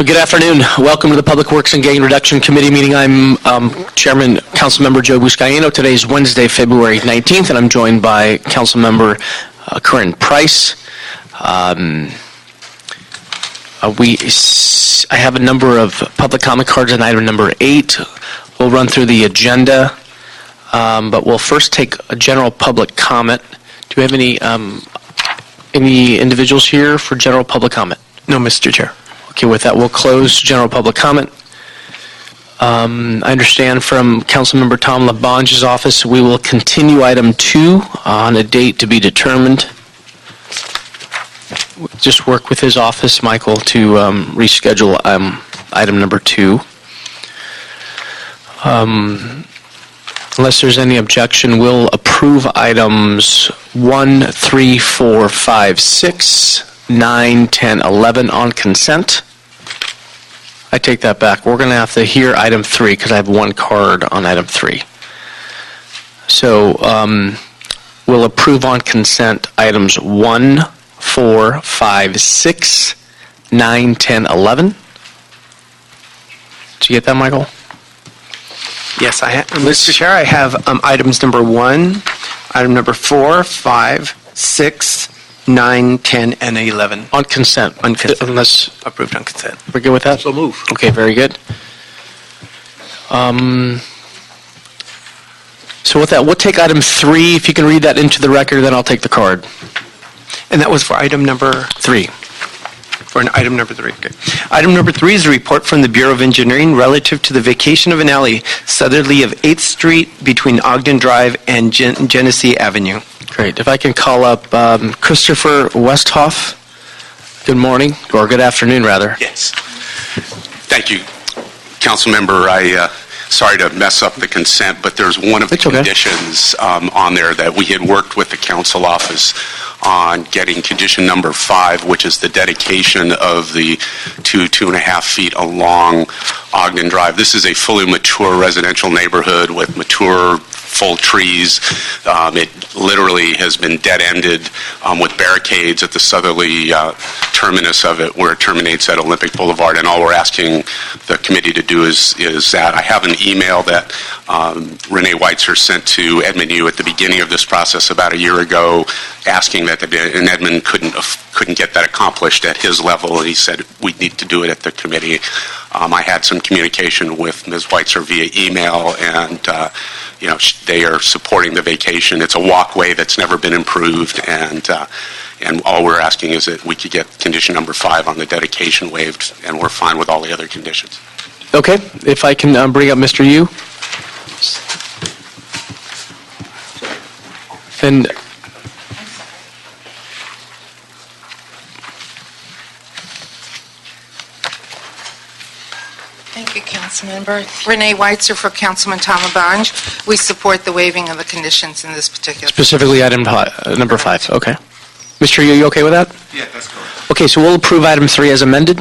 Good afternoon. Welcome to the Public Works and Gang Reduction Committee meeting. I'm Chairman Councilmember Joe Buscaino. Today is Wednesday, February 19th, and I'm joined by Councilmember Corinne Price. I have a number of public comment cards on item number 8. We'll run through the agenda, but we'll first take a general public comment. Do we have any individuals here for general public comment? No, Mr. Chair. Okay, with that, we'll close general public comment. I understand from Councilmember Tom LaBonge's office, we will continue item 2 on a date to be determined. Just work with his office, Michael, to reschedule item number 2. Unless there's any objection, we'll approve items 1, 3, 4, 5, 6, 9, 10, 11 on consent. I take that back. We're going to have to hear item 3 because I have one card on item 3. So we'll approve on consent items 1, 4, 5, 6, 9, 10, 11. Did you get that, Michael? Yes, Mr. Chair, I have items number 1, item number 4, 5, 6, 9, 10, and 11. On consent. On consent. Unless Approved on consent. we're good with that? So move. Okay, very good. So with that, we'll take item 3. If you can read that into the record, then I'll take the card. And that was for item number 3. For item number 3. Okay. Item number 3 is a report from the Bureau of Engineering relative to the vacation of an alley southerly of 8th Street between Ogden Drive and Genesee Avenue. Great. If I can call up Christopher Westhoff. Good morning, or good afternoon, rather. Yes. Thank you, Council Member. Sorry to mess up the consent, but there's one of the conditions on there that we had worked with the council office on getting condition number 5, which is the dedication of the 2.5 feet along Ogden Drive. This is a fully mature residential neighborhood with mature full trees. It literally has been dead-ended with barricades at the southerly terminus of it, where it terminates at Olympic Boulevard. And all we're asking the committee to do is that. I have an email that Renee Weitzer sent to Edmund Yu at the beginning of this process about a year ago, asking that, and Edmund couldn't get that accomplished at his level, and he said we need to do it at the committee. I had some communication with Ms. Weitzer via email, and they are supporting the vacation. It's a walkway that's never been improved, and all we're asking is that we could get condition number 5 on the dedication waived, and we're fine with all the other conditions. Okay. If I can bring up Mr. Yu. Then Thank you, Councilmember. Renee Weitzer for Councilman Tom LaBonge. We support the waiving of the conditions in this particular. specifically item number 5. Okay. Mr. Yu, you okay with that? Yeah, that's correct. Okay, so we'll approve item 3 as amended.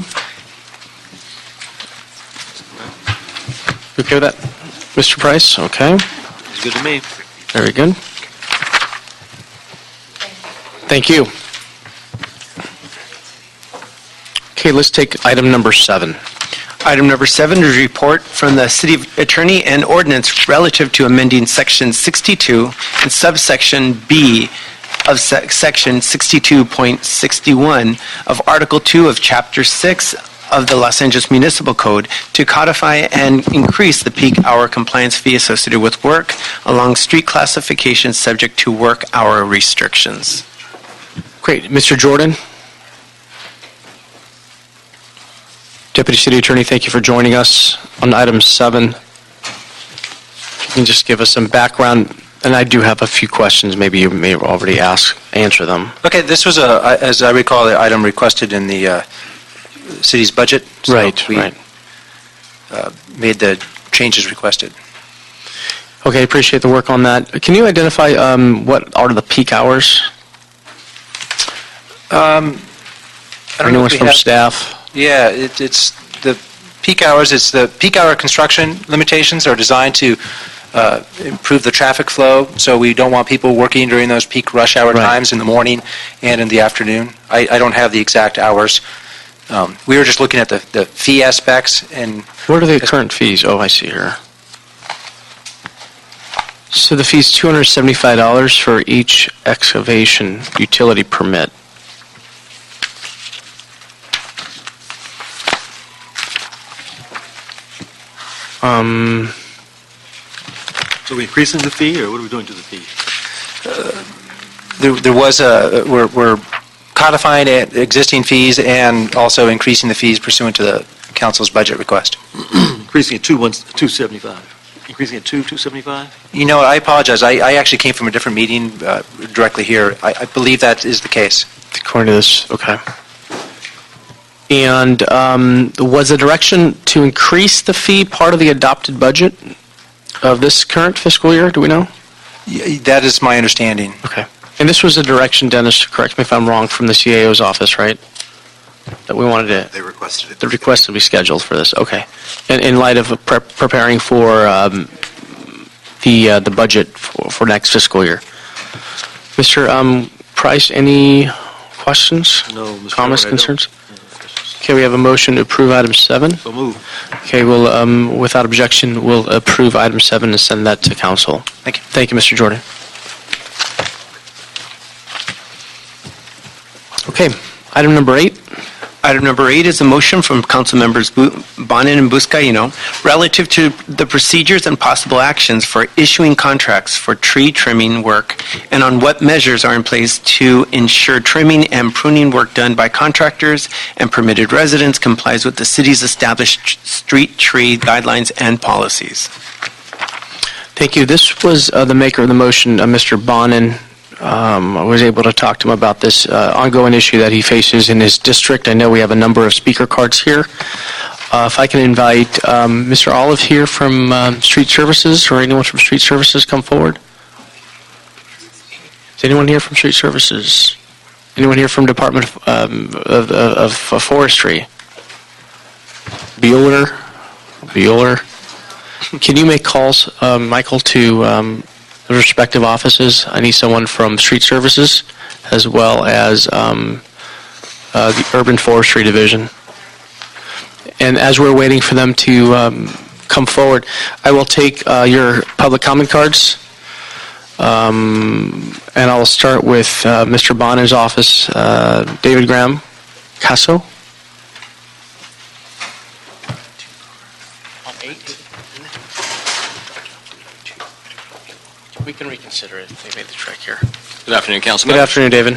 You okay with that? Mr. Price? Okay. It's good to me. Very good. Thank you. Okay, let's take item number 7. Item number 7 is a report from the City Attorney and Ordinance relative to amending Section 62 and subsection B of Section 62.61 of Article 2 of Chapter 6 of the Los Angeles Municipal Code to codify and increase the peak hour compliance fee associated with work along street classifications subject to work hour restrictions. Great. Mr. Jordan? Deputy City Attorney, thank you for joining us on item 7. If you can just give us some background, and I do have a few questions. Maybe you may already answer them. Okay, this was, as I recall, the item requested in the city's budget. So Right. made the changes requested. Okay, appreciate the work on that. Can you identify what are the peak hours? I don't know Anyone if we from have- staff? Yeah, it's the peak hours. It's the peak hour construction limitations are designed to improve the traffic flow, so we don't want people working during those peak rush hour Right. times in the morning and in the afternoon. I don't have the exact hours We were just looking at the fee aspects, and What are the current fees? Oh, I see here. So the fee's $275 for each excavation utility permit. So are we increasing the fee, or what are we doing to the fee? there was we're codifying existing fees and also increasing the fees pursuant to the council's budget request. Increasing it to 275. Increasing it to 275? You know, I apologize. I actually came from a different meeting directly here. I believe that is the case. According to this, okay. And was the direction to increase the fee part of the adopted budget of this current fiscal year? Do we know? That is my understanding. Okay. And this was a direction, Dennis, correct me if I'm wrong, from the CAO's office, right? That we wanted to... They requested it. The request to be scheduled for this, okay. In light of preparing for the budget for next fiscal year. Mr. Price, any questions? No, Mr. Comments, Chairman, I don't. concerns? Okay, we have a motion to approve item 7. So move. Okay, we'll, without objection, we'll approve item 7 and send that to council. Thank you. Thank you, Mr. Jordan. Okay, item number 8. Item number 8 is a motion from Council Members Bonin and Buscaino relative to the procedures and possible actions for issuing contracts for tree trimming work and on what measures are in place to ensure trimming and pruning work done by contractors and permitted residents complies with the city's established street tree guidelines and policies. Thank you. This was the maker of the motion, Mr. Bonin. I was able to talk to him about this ongoing issue that he faces in his district. I know we have a number of speaker cards here. If I can invite Mr. Olive here from Street Services, or anyone from Street Services come forward. Is anyone here from Street Services? Anyone here from Department of Forestry? Bueller? Can you make calls, Michael, to the respective offices? I need someone from Street Services as well as the Urban Forestry Division. And as we're waiting for them to come forward, I will take your public comment cards. And I'll start with Mr. Bonner's office, David Graham Casso. We can reconsider it. They made the trick here. Good afternoon, Councilman. Good afternoon, David.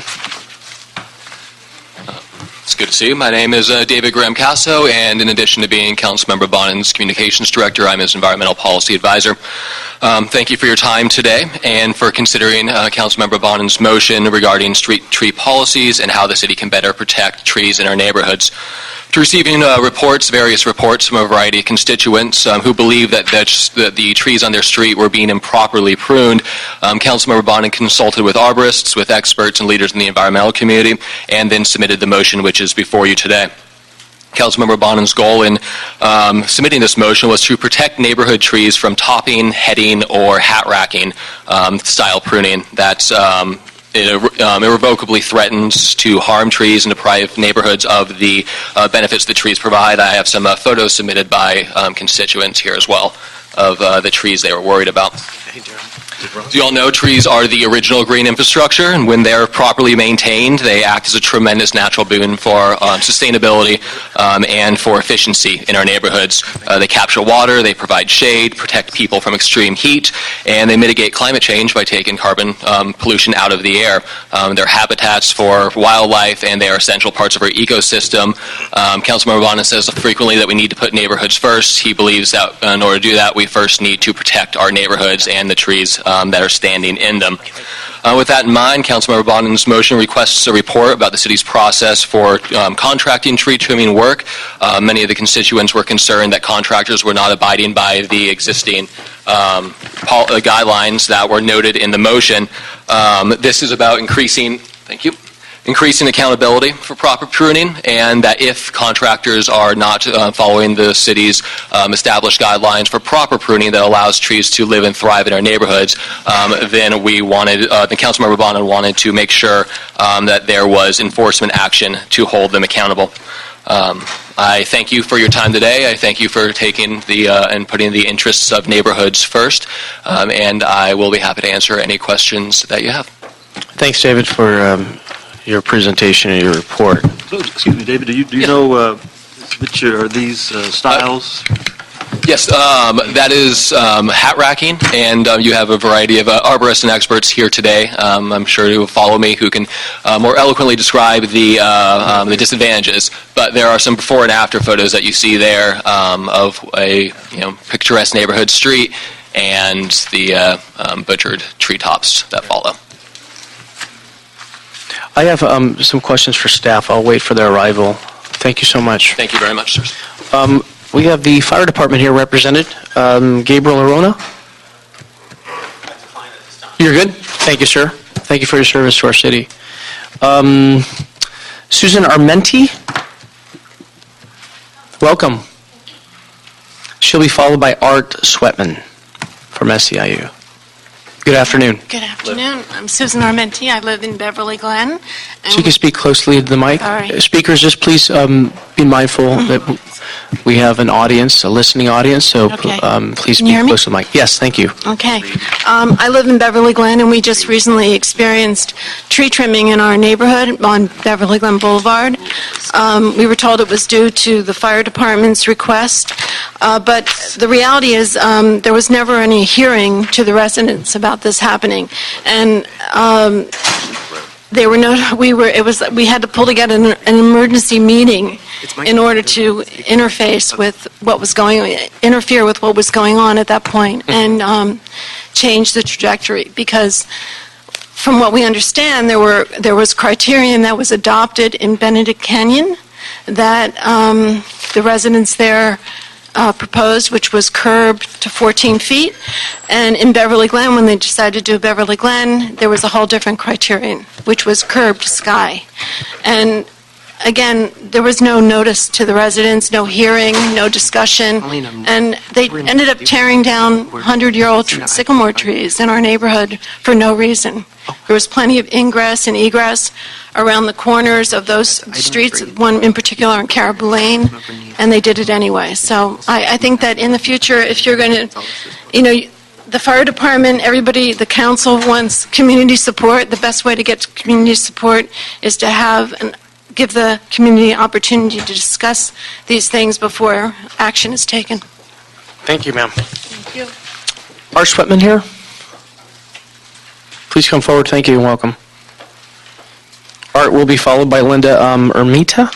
It's good to see you. My name is David Graham Casso, and in addition to being Councilmember Bonin's Communications Director, I'm his Environmental Policy Advisor. Thank you for your time today and for considering Councilmember Bonin's motion regarding street tree policies and how the city can better protect trees in our neighborhoods. To receiving various reports from a variety of constituents who believe that the trees on their street were being improperly pruned, Councilmember Bonin consulted with arborists, with experts and leaders in the environmental community, and then submitted the motion which is before you today. Councilmember Bonin's goal in submitting this motion was to protect neighborhood trees from topping, heading, or hat racking style pruning that's irrevocably threatens to harm trees and deprive neighborhoods of the benefits the trees provide. I have some photos submitted by constituents here as well of the trees they were worried about. As you all know, trees are the original green infrastructure, and when they're properly maintained, they act as a tremendous natural boon for sustainability and for efficiency in our neighborhoods. They capture water, they provide shade, protect people from extreme heat, and they mitigate climate change by taking carbon pollution out of the air. They're habitats for wildlife, and they are essential parts of our ecosystem. Councilmember Bonin says frequently that we need to put neighborhoods first. He believes that in order to do that, we first need to protect our neighborhoods and the trees that are standing in them. With that in mind, Councilmember Bonin's motion requests a report about the city's process for contracting tree trimming work. Many of the constituents were concerned that contractors were not abiding by the existing guidelines that were noted in the motion. This is about increasing accountability for proper pruning, and that if contractors are not following the city's established guidelines for proper pruning that allows trees to live and thrive in our neighborhoods, then the Councilmember Bonin wanted to make sure that there was enforcement action to hold them accountable. I thank you for your time today. I thank you for taking and putting the interests of neighborhoods first, and I will be happy to answer any questions that you have. Thanks, David, for your presentation and your report. So, excuse me, David, do you know which are these styles? Yes, that is hat racking, and you have a variety of arborists and experts here today. I'm sure you will follow me who can more eloquently describe the disadvantages. But there are some before and after photos that you see there of a picturesque neighborhood street and the butchered treetops that follow. I have some questions for staff. I'll wait for their arrival. Thank you so much. Thank you very much, sir. We have the fire department here represented. Gabriel Arona? You're good? Thank you, sir. Thank you for your service to our city. Susan Armenti? Welcome. She'll be followed by Art Sweatman from SEIU. Good afternoon. Good afternoon. I'm Susan Armenti. I live in Beverly Glen. So you can speak closely to the mic. Sorry. Speakers, just please be mindful that we have an audience, a listening audience, so Okay. please Can you hear speak me? close to the mic. Yes, thank you. Okay. I live in Beverly Glen, and we just recently experienced tree trimming in our neighborhood on Beverly Glen Boulevard. We were told it was due to the fire department's request, but the reality is there was never any hearing to the residents about this happening. And we had to pull together an emergency meeting in order to interfere with what was going on at that point and change the trajectory, because from what we understand, there was criterion that was adopted in Benedict Canyon that the residents there proposed, which was curbed to 14 feet. And in Beverly Glen, when they decided to do Beverly Glen, there was a whole different criterion, which was curbed to sky. And again, there was no notice to the residents, no hearing, no discussion, and they ended up tearing down 100-year-old sycamore trees in our neighborhood for no reason. There was plenty of ingress and egress around the corners of those streets, one in particular on Caribou Lane, and they did it anyway. So I think that in the future, if you're going to, the fire department, everybody, the council wants community support. The best way to get community support is to give the community an opportunity to discuss these things before action is taken. Thank you, ma'am. Thank you. Art Sweatman here. Please come forward. Thank you and welcome. Art will be followed by Linda Ermita.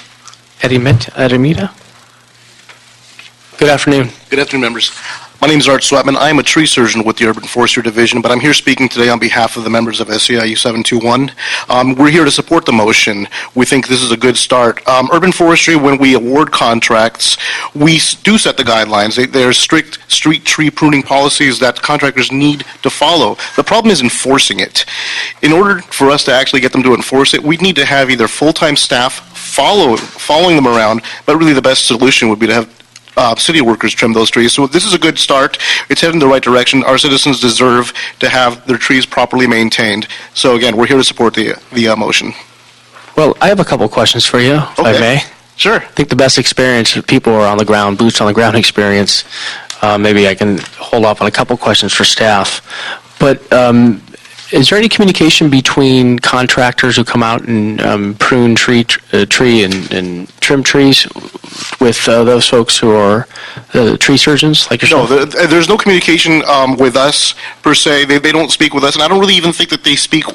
Good afternoon. Good afternoon, members. My name is Art Sweatman. I am a tree surgeon with the Urban Forestry Division, but I'm here speaking today on behalf of the members of SEIU 721. We're here to support the motion. We think this is a good start. Urban Forestry, when we award contracts, we do set the guidelines. There's strict street tree pruning policies that contractors need to follow. The problem is enforcing it. In order for us to actually get them to enforce it, we need to have either full-time staff following them around, but really the best solution would be to have city workers trim those trees. So this is a good start. It's heading in the right direction. Our citizens deserve to have their trees properly maintained. So again, we're here to support the motion. Well, I have a couple questions for you, if I may. Sure. I think the best experience for people are on the ground, boots on the ground experience. Maybe I can hold off on a couple questions for staff. But is there any communication between contractors who come out and prune tree and trim trees with those folks who are tree surgeons like yourself? No, there's no communication with us per se. They don't speak with us, and I don't really even think that they speak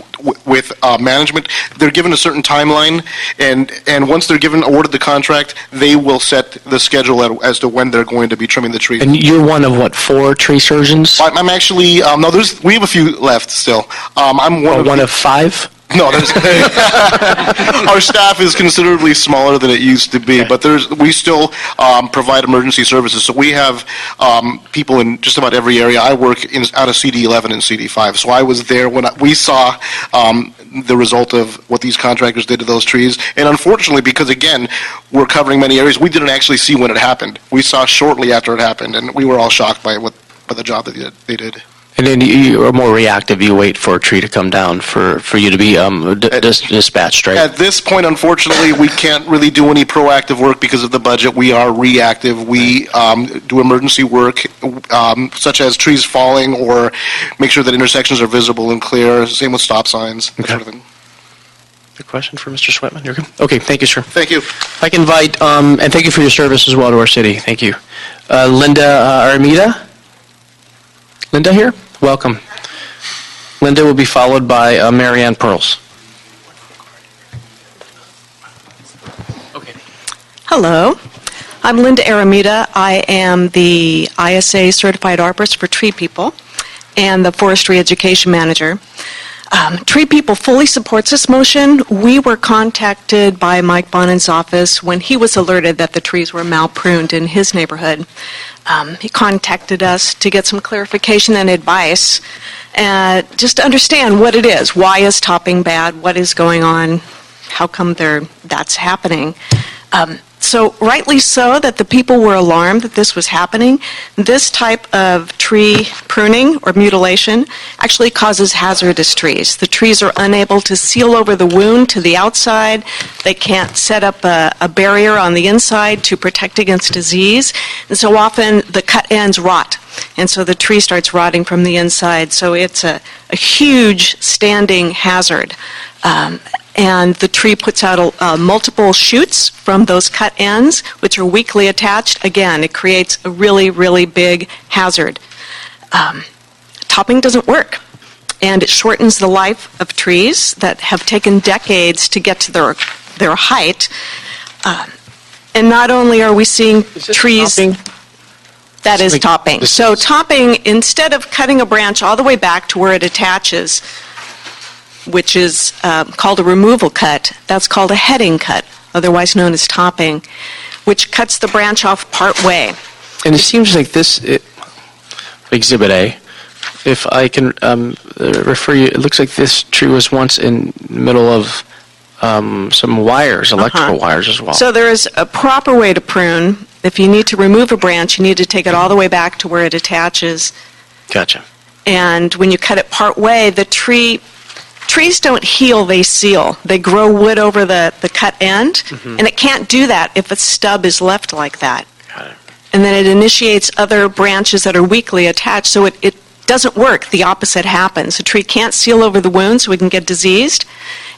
with management. They're given a certain timeline, and once they're awarded the contract, they will set the schedule as to when they're going to be trimming the trees. And you're one of, what, 4 tree surgeons? I'm actually, we have a few left still. I'm one of 5? No, our staff is considerably smaller than it used to be, but we still provide emergency services. So we have people in just about every area. I work out of CD11 and CD5, so I was there when we saw the result of what these contractors did to those trees. And unfortunately, because again, we're covering many areas, we didn't actually see when it happened. We saw shortly after it happened, and we were all shocked by the job that they did. And then you are more reactive. You wait for a tree to come down for you to be dispatched, right? At this point, unfortunately, we can't really do any proactive work because of the budget. We are reactive. We do emergency work, such as trees falling or make sure that intersections are visible and clear. Same with stop signs, that sort of thing. Good question for Mr. Sweatman. You're good. Okay, thank you, sir. Thank you. I can invite, and thank you for your service as well to our city. Thank you. Linda Armida? Linda here? Welcome. Linda will be followed by Marianne Pearls. Okay. Hello, I'm Linda Aramita. I am the ISA Certified Arborist for Tree People and the Forestry Education Manager. Tree People fully supports this motion. We were contacted by Mike Bonin's office when he was alerted that the trees were malpruned in his neighborhood. He contacted us to get some clarification and advice, just to understand what it is. Why is topping bad? What is going on? How come that's happening? So rightly so that the people were alarmed that this was happening. This type of tree pruning or mutilation actually causes hazardous trees. The trees are unable to seal over the wound to the outside. They can't set up a barrier on the inside to protect against disease. And so often the cut ends rot. And so the tree starts rotting from the inside. So it's a huge standing hazard. And the tree puts out multiple shoots from those cut ends, which are weakly attached. Again, it creates a really, really big hazard. Topping doesn't work, and it shortens the life of trees that have taken decades to get to their height. And not only are we seeing trees... Topping? That is topping. So topping, instead of cutting a branch all the way back to where it attaches, which is called a removal cut, that's called a heading cut, otherwise known as topping, which cuts the branch off part way. And it seems like this, Exhibit A, if I can refer you, it looks like this tree was once in the middle of some wires, electrical wires as well. So there is a proper way to prune. If you need to remove a branch, you need to take it all the way back to where it attaches. Gotcha. And when you cut it part way, trees don't heal, they seal. They grow wood over the cut end, and it can't do that if a stub is left like that. Got it. And then it initiates other branches that are weakly attached, so it doesn't work. The opposite happens. The tree can't seal over the wound, so we can get diseased,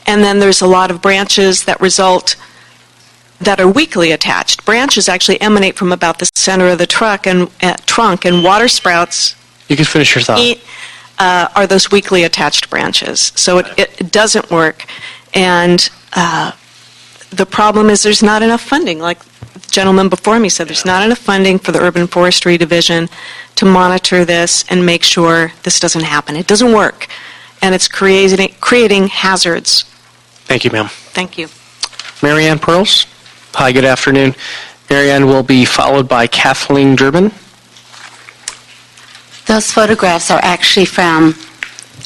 and then there's a lot of branches that result that are weakly attached. Branches actually emanate from about the center of the trunk, and water sprouts You can finish your thought. are those weakly attached branches. So it doesn't work. And the problem is there's not enough funding. Like the gentleman before me said, there's not enough funding for the Urban Forestry Division to monitor this and make sure this doesn't happen. It doesn't work. And it's creating hazards. Thank you, ma'am. Thank you. Marianne Pearls. Hi, good afternoon. Marianne will be followed by Kathleen Durbin. Those photographs are actually from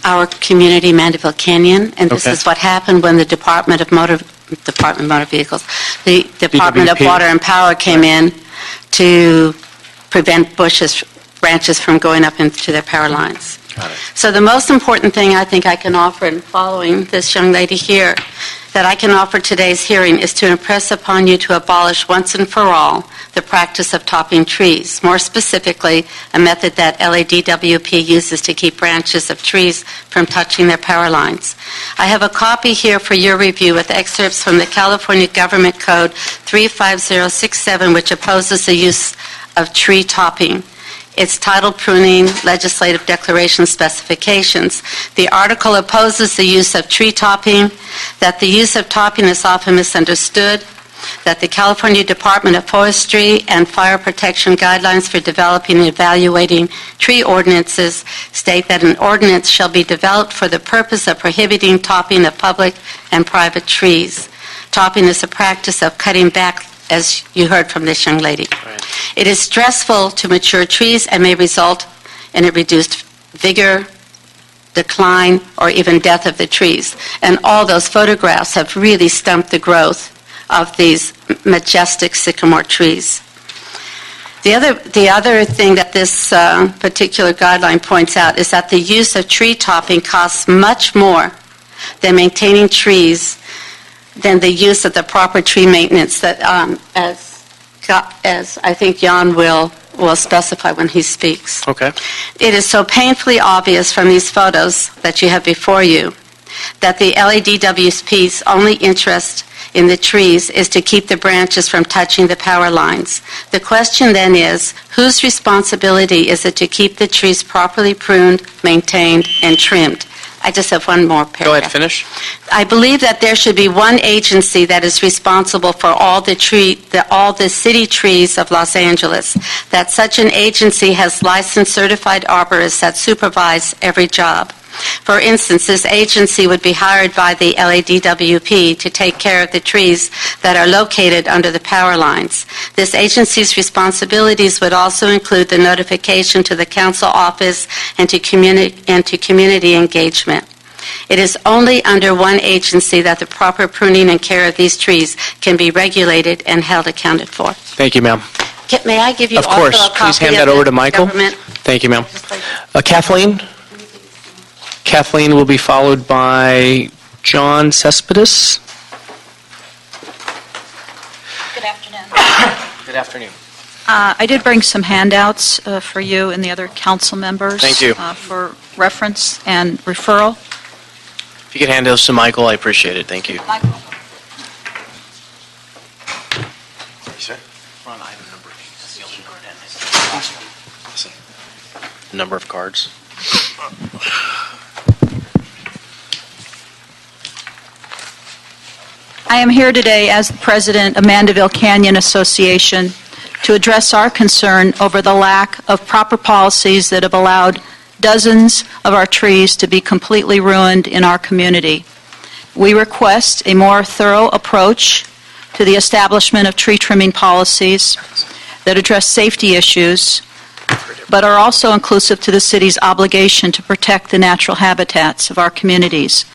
our community, Mandeville Canyon, and this is what happened when the Department of Motor Vehicles, the Department of DWP. Water and Power came in to prevent branches from going up into their power lines. Got it. So the most important thing I think I can offer in following this young lady here, that I can offer today's hearing, is to impress upon you to abolish once and for all the practice of topping trees, more specifically, a method that LADWP uses to keep branches of trees from touching their power lines. I have a copy here for your review with excerpts from the California Government Code 35067, which opposes the use of tree topping. It's titled Pruning Legislative Declaration Specifications. The article opposes the use of tree topping, that the use of topping is often misunderstood, that the California Department of Forestry and Fire Protection guidelines for developing and evaluating tree ordinances state that an ordinance shall be developed for the purpose of prohibiting topping of public and private trees. Topping is a practice of cutting back, as you heard from this young lady. Right. It is stressful to mature trees and may result in a reduced vigor, decline, or even death of the trees. And all those photographs have really stumped the growth of these majestic sycamore trees. The other thing that this particular guideline points out is that the use of tree topping costs much more than maintaining trees than the use of the proper tree maintenance that, as I think Jan will specify when he speaks. Okay. It is so painfully obvious from these photos that you have before you that the LADWP's only interest in the trees is to keep the branches from touching the power lines. The question then is, whose responsibility is it to keep the trees properly pruned, maintained, and trimmed? I just have one more paragraph. Go ahead, finish. I believe that there should be one agency that is responsible for all the city trees of Los Angeles, that such an agency has licensed certified arborists that supervise every job. For instance, this agency would be hired by the LADWP to take care of the trees that are located under the power lines. This agency's responsibilities would also include the notification to the council office and to community engagement. It is only under one agency that the proper pruning and care of these trees can be regulated and held accounted for. Thank you, ma'am. May I give you Of also course. a copy Please hand of that over the to Michael. government Thank you, ma'am. legislation? Kathleen? Kathleen will be followed by John Cespedes. Good afternoon. Good afternoon. I did bring some handouts for you and the other council members. Thank you. For reference and referral. If you could hand those to Michael, I appreciate it. Thank you. Michael. We're on item number 8. That's the only number of cards. I am here today as the president of Mandeville Canyon Association to address our concern over the lack of proper policies that have allowed dozens of our trees to be completely ruined in our community. We request a more thorough approach to the establishment of tree trimming policies that address safety issues, but are also inclusive to the city's obligation to protect the natural habitats of our communities.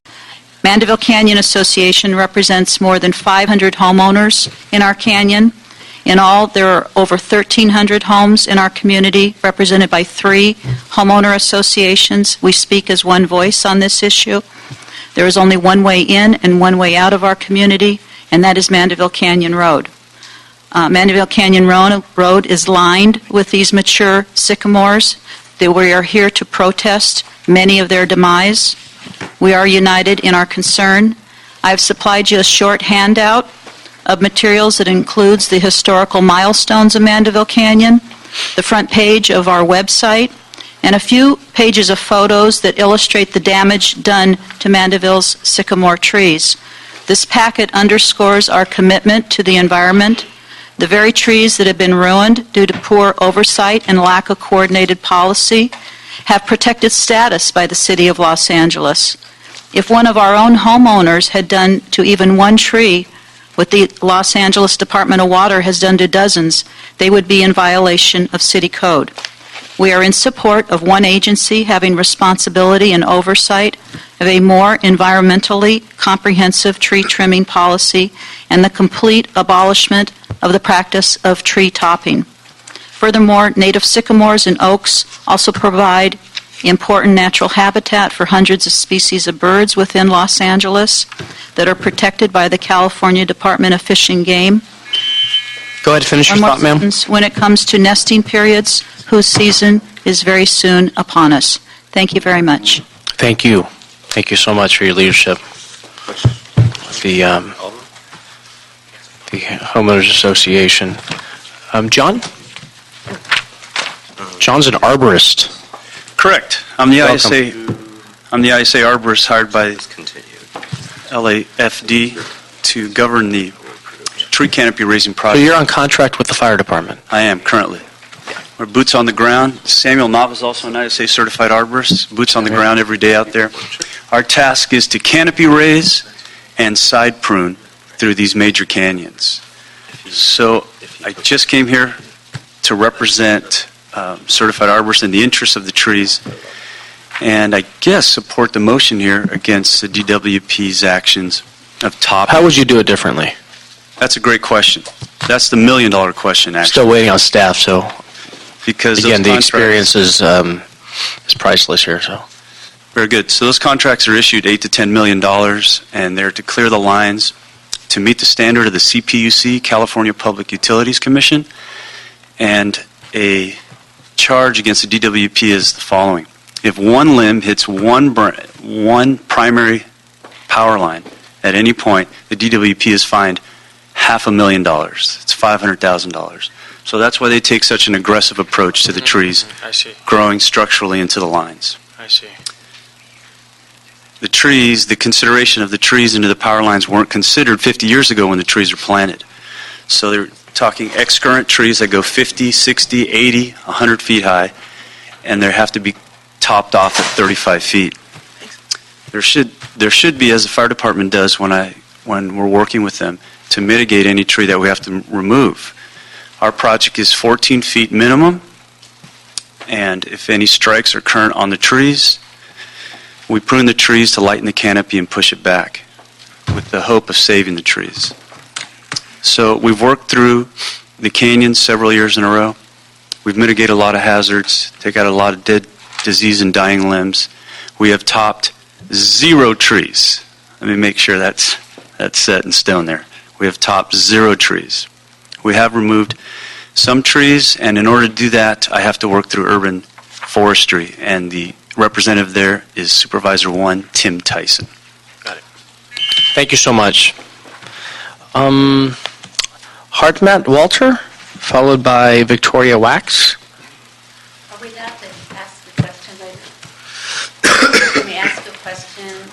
Mandeville Canyon Association represents more than 500 homeowners in our canyon. In all, there are over 1,300 homes in our community, represented by 3 homeowner associations. We speak as one voice on this issue. There is only one way in and one way out of our community, and that is Mandeville Canyon Road. Mandeville Canyon Road is lined with these mature sycamores. We are here to protest many of their demise. We are united in our concern. I have supplied you a short handout of materials that includes the historical milestones of Mandeville Canyon, the front page of our website, and a few pages of photos that illustrate the damage done to Mandeville's sycamore trees. This packet underscores our commitment to the environment. The very trees that have been ruined due to poor oversight and lack of coordinated policy have protected status by the City of Los Angeles. If one of our own homeowners had done to even one tree what the Los Angeles Department of Water has done to dozens, they would be in violation of city code. We are in support of one agency having responsibility and oversight of a more environmentally comprehensive tree trimming policy and the complete abolishment of the practice of tree topping. Furthermore, native sycamores and oaks also provide important natural habitat for hundreds of species of birds within Los Angeles that are protected by the California Department of Fish and Game. Go ahead, finish your One more thought, ma'am. sentence. When it comes to nesting periods, whose season is very soon upon us. Thank you very much. Thank you. Thank you so much for your leadership. The Homeowners Association. John? John's an arborist. Correct. I'm the Welcome. ISA arborist hired by LAFD to govern the tree canopy raising So project. you're on contract with the fire department. I am currently. We're boots on the ground. Samuel Knopf is also an ISA certified arborist, boots on the ground every day out there. Our task is to canopy raise and side prune through these major canyons. So I just came here to represent certified arborists in the interest of the trees, and I guess support the motion here against the DWP's actions of topping. How would you do it differently? That's a great question. That's the million-dollar question, actually. Still waiting on staff, so Because those again, the contracts- experience is priceless here, so. Very good. So those contracts are issued $8 to $10 million, and they're to clear the lines to meet the standard of the CPUC, California Public Utilities Commission, and a charge against the DWP is the following. If one limb hits one primary power line at any point, the DWP is fined $500,000. It's $500,000. So that's why they take such an aggressive approach to the trees I see. growing structurally into the lines. I see. The trees, the consideration of the trees into the power lines weren't considered 50 years ago when the trees were planted. So they're talking excurrent trees that go 50, 60, 80, 100 feet high, and they have to be topped off at 35 feet. There should be, as the fire department does when we're working with them, to mitigate any tree that we have to remove. Our project is 14 feet minimum, and if any strikes are current on the trees, we prune the trees to lighten the canopy and push it back with the hope of saving the trees. So we've worked through the canyon several years in a row. We've mitigated a lot of hazards, take out a lot of dead, disease and dying limbs. We have topped 0 trees. Let me make sure that's set in stone there. We have topped 0 trees. We have removed some trees, and in order to do that, I have to work through urban forestry, and the representative there is Supervisor 1, Tim Tyson. Thank you so much. Hartmatt Walter, followed by Victoria Wax. Are we allowed to ask the question later? Can we ask a question?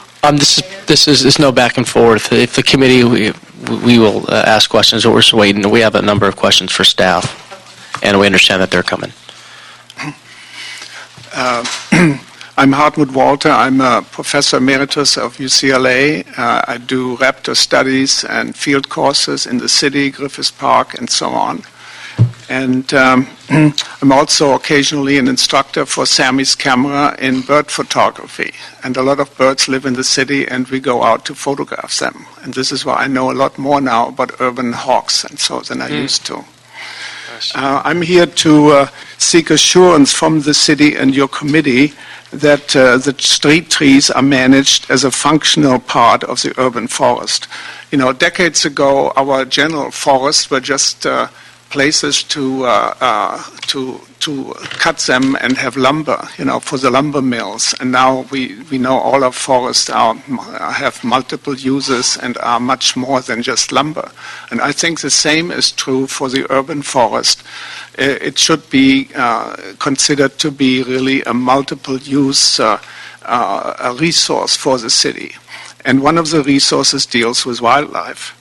This is no back and forth. If the committee, we will ask questions, but we're just waiting. We have a number of questions for staff, and we understand that they're coming. I'm Hartmut Walter. I'm a professor emeritus of UCLA. I do raptor studies and field courses in the city, Griffith Park, and so on. And I'm also occasionally an instructor for Sammy's Camera in bird photography. And a lot of birds live in the city, and we go out to photograph them. And this is why I know a lot more now about urban hawks and so than I used to. I'm here to seek assurance from the city and your committee that the street trees are managed as a functional part of the urban forest. You know, decades ago, our general forests were just places to cut them and have lumber, you know, for the lumber mills. And now we know all our forests have multiple uses and are much more than just lumber. And I think the same is true for the urban forest. It should be considered to be really a multiple use a resource for the city. And one of the resources deals with wildlife.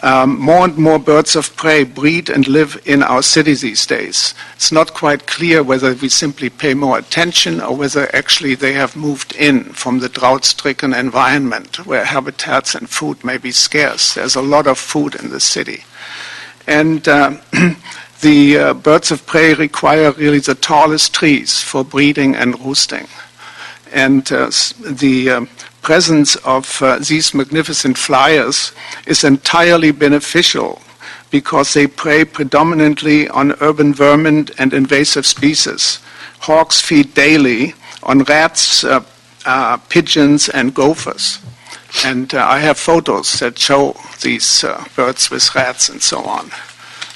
More and more birds of prey breed and live in our city these days. It's not quite clear whether we simply pay more attention or whether actually they have moved in from the drought-stricken environment where habitats and food may be scarce. There's a lot of food in the city. And the birds of prey require really the tallest trees for breeding and roosting. And the presence of these magnificent flyers is entirely beneficial because they prey predominantly on urban vermin and invasive species. Hawks feed daily on rats, pigeons, and gophers. And I have photos that show these birds with rats and so on.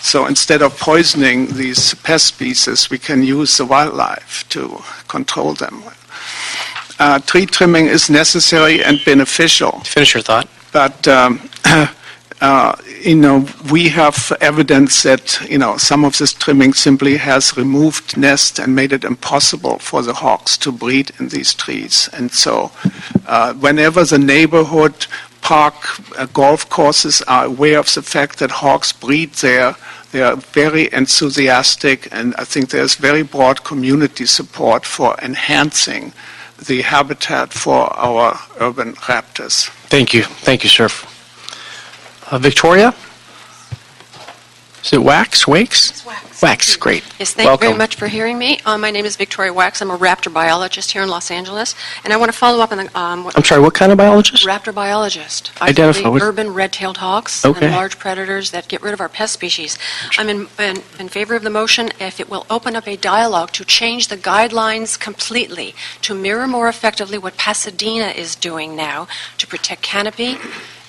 So instead of poisoning these pest species, we can use the wildlife to control them. Tree trimming is necessary and beneficial. Finish your thought. But, we have evidence that, some of this trimming simply has removed nests and made it impossible for the hawks to breed in these trees. And so whenever the neighborhood park golf courses are aware of the fact that hawks breed there, they are very enthusiastic, and I think there's very broad community support for enhancing the habitat for our urban raptors. Thank you, sir. Victoria? it Wax? Wakes? It's Wax. Wax, great. Yes, thank you very Welcome. much for hearing me. My name is Victoria Wax. I'm a raptor biologist here in Los Angeles, and I want to follow up on the I'm sorry, what kind of biologist? raptor biologist. I Identify study with- urban red-tailed hawks Okay. and large predators that get rid of our pest species. I'm in favor of the motion if it will open up a dialogue to change the guidelines completely to mirror more effectively what Pasadena is doing now to protect canopy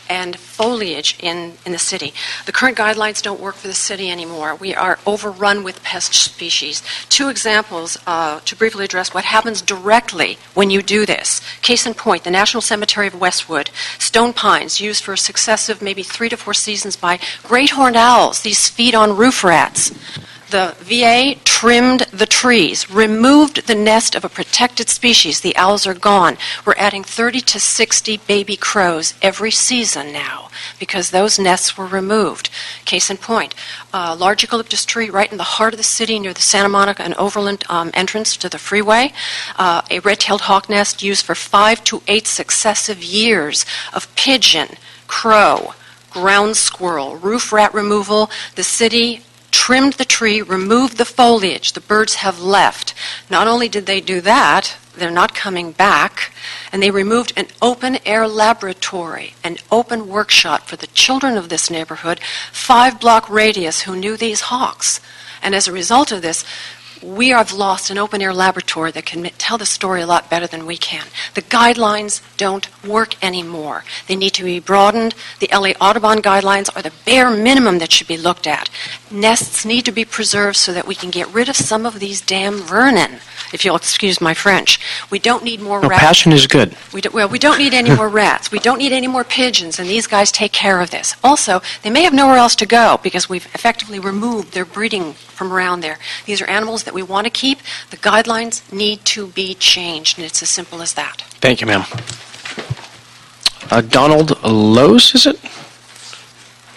and foliage in the city. The current guidelines don't work for the city anymore. We are overrun with pest species. Two examples to briefly address what happens directly when you do this. Case in point, the National Cemetery of Westwood, stone pines used for successive maybe 3 to 4 seasons by great horned owls. These feed on roof rats. The VA trimmed the trees, removed the nest of a protected species. The owls are gone. We're adding 30 to 60 baby crows every season now because those nests were removed. Case in point, a large eucalyptus tree right in the heart of the city near the Santa Monica and Overland entrance to the freeway. A red-tailed hawk nest used for 5 to 8 successive years of pigeon, crow, ground squirrel, roof rat removal. The city trimmed the tree, removed the foliage. The birds have left. Not only did they do that, they're not coming back, and they removed an open-air laboratory, an open workshop for the children of this neighborhood, 5-block radius who knew these hawks. And as a result of this, we have lost an open-air laboratory that can tell the story a lot better than we can. The guidelines don't work anymore. They need to be broadened. The LA Audubon guidelines are the bare minimum that should be looked at. Nests need to be preserved so that we can get rid of some of these damn vermin, if you'll excuse my French. We don't need more No, rats. passion is good. We don't need any more rats. We don't need any more pigeons, and these guys take care of this. Also, they may have nowhere else to go because we've effectively removed their breeding from around there. These are animals that we want to keep. The guidelines need to be changed, and it's as simple as that. Thank you, ma'am. Donald Lowe's, is it?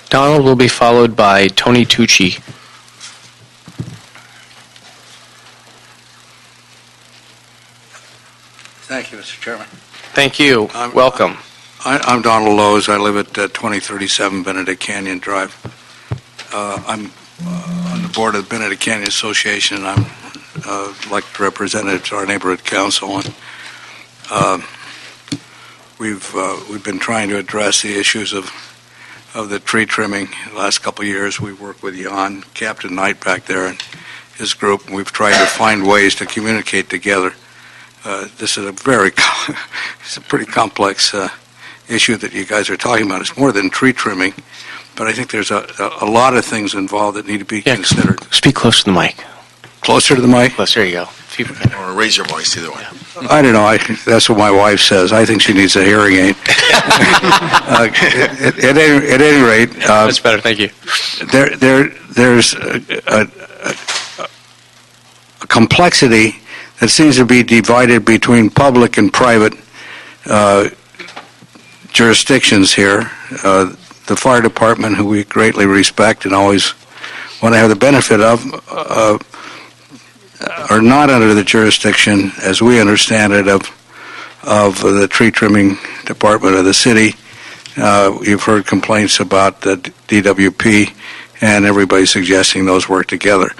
Donald will be followed by Tony Tucci. Thank you, Mr. Chairman. Thank you. Welcome. I'm Donald Lowe's. I live at 2037 Benedict Canyon Drive. I'm on the board of the Benedict Canyon Association, and I'm elected representative to our neighborhood council. And we've been trying to address the issues of the tree trimming the last couple of years. We work with Jan, Captain Knight back there, and his group, and we've tried to find ways to communicate together. This is it's a pretty complex issue that you guys are talking about. It's more than tree trimming, but I think there's a lot of things involved that need to be considered. Speak close to the mic. Closer to the mic? There you go. Or raise your voice, either way. I don't know. That's what my wife says. I think she needs a hearing aid. At any rate, That's better. Thank you. There's a complexity that seems to be divided between public and private jurisdictions here. The fire department, who we greatly respect and always want to have the benefit of, are not under the jurisdiction, as we understand it, of the tree trimming department of the city. You've heard complaints about the DWP, and everybody's suggesting those work together.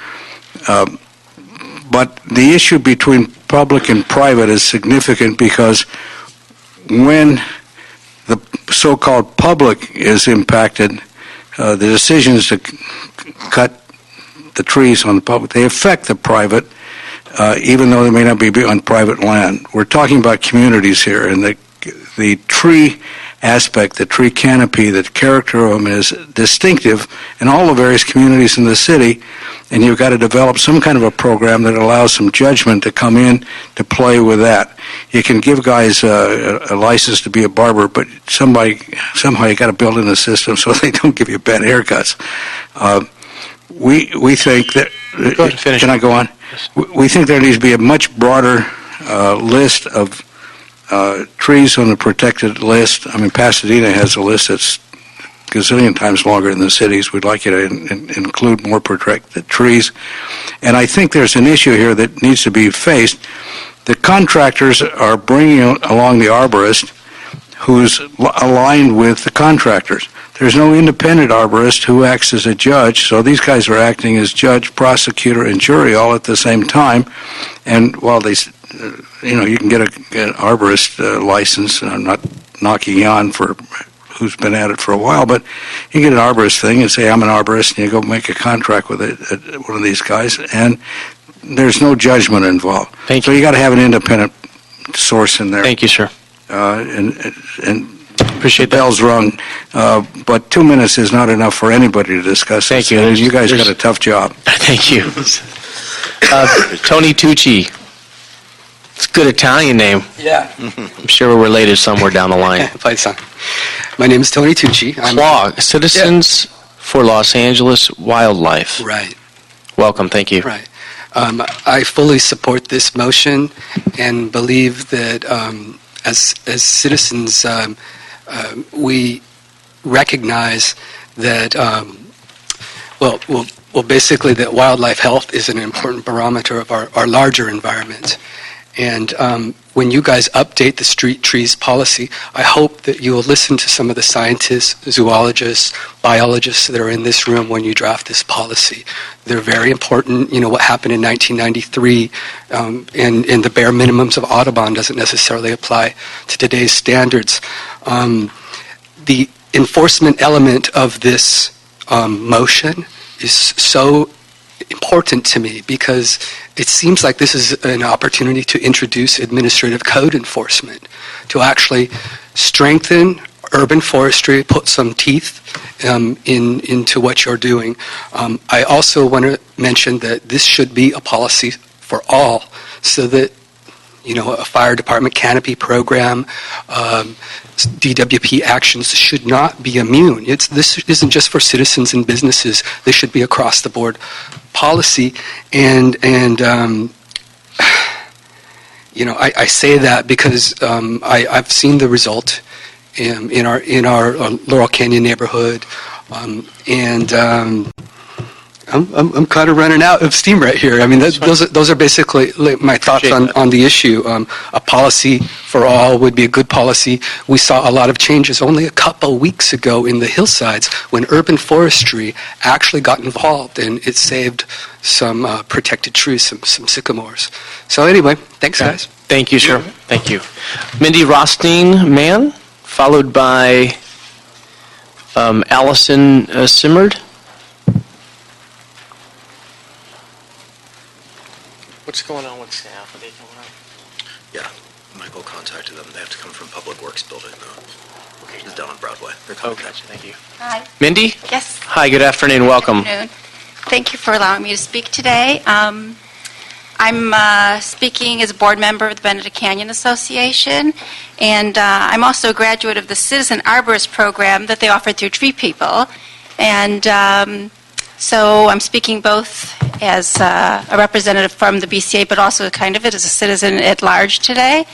But the issue between public and private is significant because when the so-called public is impacted, the decisions to cut the trees on the public, they affect the private, even though they may not be on private land. We're talking about communities here, and the tree aspect, the tree canopy, the character of them is distinctive in all the various communities in the city, and you've got to develop some kind of a program that allows some judgment to come in to play with that. You can give guys a license to be a barber, but somehow you got to build in a system so they don't give you bad haircuts. We think that... Can I go on? We think there needs to be a much broader list of trees on the protected list. I mean, Pasadena has a list that's a gazillion times longer than the cities. We'd like you to include more protected trees. And I think there's an issue here that needs to be faced. The contractors are bringing along the arborist who's aligned with the contractors. there's no independent arborist who acts as a judge, so these guys are acting as judge, prosecutor, and jury all at the same time. And while they, you can get an arborist license, and I'm not knocking you on for who's been at it for a while, but you get an arborist thing and say, I'm an arborist, and you go make a contract with one of these guys, and there's no judgment involved. So you got to have an independent source in there. Thank you, sir. And appreciate the bell's rung, but 2 minutes is not enough for anybody to discuss. Thank this. you. You guys got a tough job. Thank you. Tony Tucci. It's a good Italian name. Yeah. I'm sure we're related somewhere down the line. My name is Tony Tucci. CLAW, Citizens for Los Angeles Wildlife. Right. Welcome. Thank you. Right. I fully support this motion and believe that as citizens, we recognize that, basically that wildlife health is an important barometer of our larger environment. And when you guys update the street trees policy, I hope that you will listen to some of the scientists, zoologists, biologists that are in this room when you draft this policy. They're very important. What happened in 1993 and the bare minimums of Audubon doesn't necessarily apply to today's standards. The enforcement element of this motion is so important to me because it seems like this is an opportunity to introduce administrative code enforcement, to actually strengthen urban forestry, put some teeth into what you're doing. I also want to mention that this should be a policy for all, so that a fire department canopy program, DWP actions should not be immune. This isn't just for citizens and businesses. This should be across the board policy. And I say that because I've seen the result in our Laurel Canyon neighborhood, and I'm kind of running out of steam right here. I mean, those are basically my thoughts on the issue. A policy for all would be a good policy. We saw a lot of changes only a couple weeks ago in the hillsides when urban forestry actually got involved, and it saved some protected trees, some sycamores. So anyway, thanks, guys. Thank you, sir. Thank you. Mindy Rothstein-Mann, followed by Alison Simard. What's going on with staff? Are they coming up? Yeah, Michael contacted them. They have to come from Public Works building, though. Okay, it's down on Broadway. They're coming. Okay, thank you. Hi. Mindy? Yes. Hi, good afternoon. Welcome. Good afternoon. Thank you for allowing me to speak today. I'm speaking as a board member of the Benedict Canyon Association, and I'm also a graduate of the Citizen Arborist program that they offer through Tree People. And so I'm speaking both as a representative from the BCA, but also kind of as a citizen at large today.